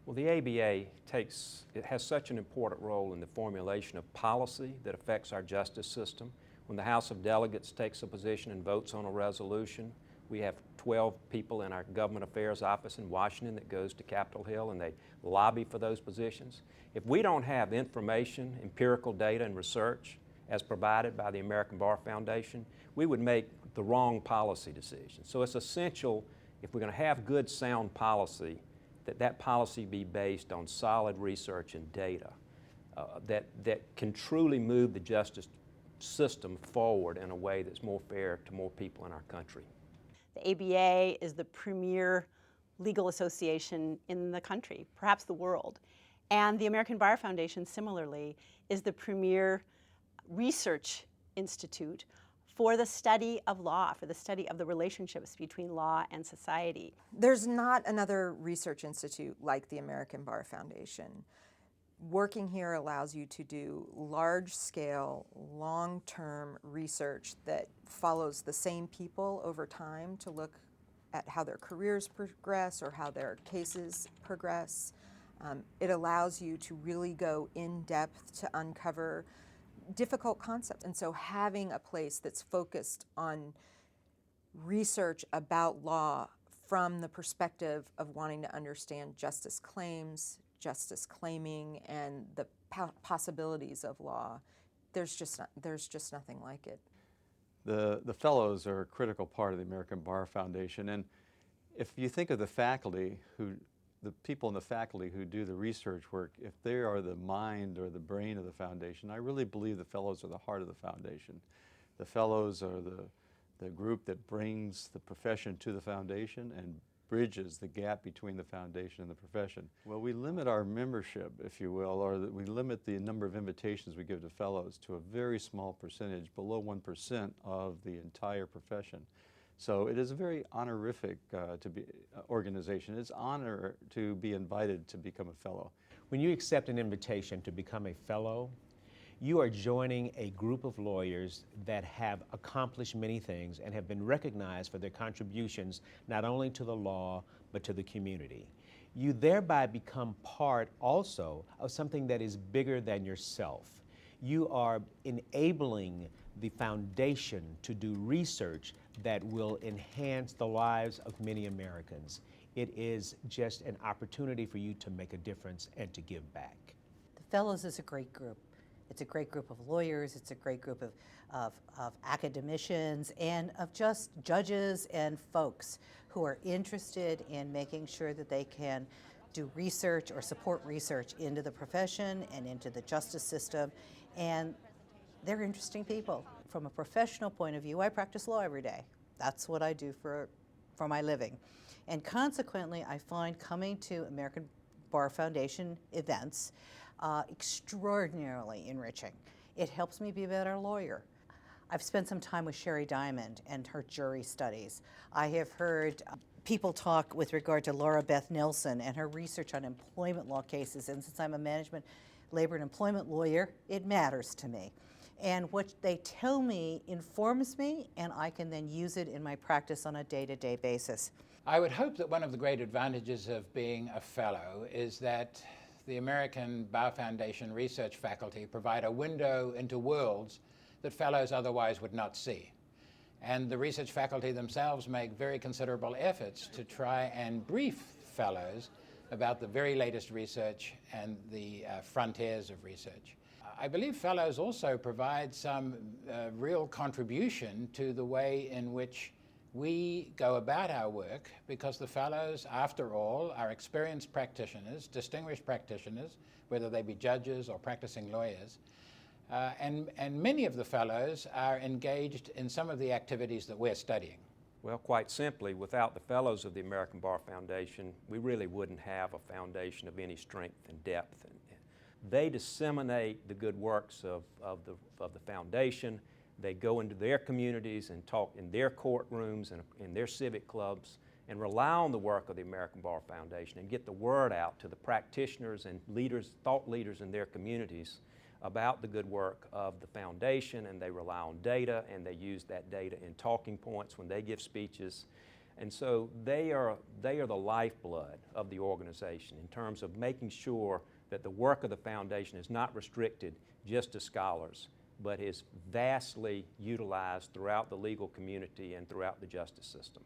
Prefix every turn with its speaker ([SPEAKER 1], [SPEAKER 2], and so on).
[SPEAKER 1] Well, the ABA it has such an important role in the formulation of policy that affects our justice system. When the House of Delegates takes a position and votes on a resolution, we have 12 people in our government affairs office in Washington that goes to Capitol Hill and they lobby for those positions. If we don't have information, empirical data, and research as provided by the American Bar Foundation, we would make the wrong policy decisions. So it's essential, if we're going to have good, sound policy, that policy be based on solid research and data that can truly move the justice system forward in a way that's more fair to more people in our country.
[SPEAKER 2] The ABA is the premier legal association in the country, perhaps the world. And the American Bar Foundation, similarly, is the premier research institute for the study of law, for the study of the relationships between law and society.
[SPEAKER 3] There's not another research institute like the American Bar Foundation. Working here allows you to do large-scale, long-term research that follows the same people over time to look at how their careers progress or how their cases progress. It allows you to really go in depth to uncover difficult concepts. And so having a place that's focused on research about law from the perspective of wanting to understand justice claims, justice claiming, and the possibilities of law, there's just nothing like it.
[SPEAKER 4] The fellows are a critical part of the American Bar Foundation, and if you think of the faculty, the people in the faculty who do the research work, if they are the mind or the brain of the foundation, I really believe the fellows are the heart of the foundation. The fellows are the group that brings the profession to the foundation and bridges the gap between the foundation and the profession. Well, we limit our membership, if you will, or we limit the number of invitations we give to fellows to a very small percentage, below 1% of the entire profession. So it is a very honorific organization. It's an honor to be invited to become a fellow.
[SPEAKER 5] When you accept an invitation to become a fellow, you are joining a group of lawyers that have accomplished many things and have been recognized for their contributions not only to the law, but to the community. You thereby become part also of something that is bigger than yourself. You are enabling the foundation to do research that will enhance the lives of many Americans. It is just an opportunity for you to make a difference and to give back.
[SPEAKER 6] The Fellows is a great group. It's a great group of lawyers, it's a great group of academicians, and of just judges and folks who are interested in making sure that they can do research or support research into the profession and into the justice system. And they're interesting people. From a professional point of view, I practice law every day. That's what I do for my living. And consequently, I find coming to American Bar Foundation events extraordinarily enriching. It helps me be a better lawyer. I've spent some time with Sherry Diamond and her jury studies. I have heard people talk with regard to Laura Beth Nelson and her research on employment law cases, and since I'm a management, labor and employment lawyer, it matters to me. And what they tell me informs me, and I can then use it in my practice on a day-to-day basis.
[SPEAKER 7] I would hope that one of the great advantages of being a fellow is that the American Bar Foundation research faculty provide a window into worlds that fellows otherwise would not see. And the research faculty themselves make very considerable efforts to try and brief fellows about the very latest research and the frontiers of research. I believe fellows also provide some real contribution to the way in which we go about our work, because the fellows, after all, are experienced practitioners, distinguished practitioners, whether they be judges or practicing lawyers. And many of the fellows are engaged in some of the activities that we're studying.
[SPEAKER 1] Well, quite simply, without the fellows of the American Bar Foundation, we really wouldn't have a foundation of any strength and depth. And they disseminate the good works of the foundation. They go into their communities and talk in their courtrooms and in their civic clubs and rely on the work of the American Bar Foundation and get the word out to the practitioners and leaders, thought leaders in their communities about the good work of the foundation, and they rely on data, and they use that data in talking points when they give speeches. And so they are the lifeblood of the organization in terms of making sure that the work of the foundation is not restricted just to scholars, but is vastly utilized throughout the legal community and throughout the justice system.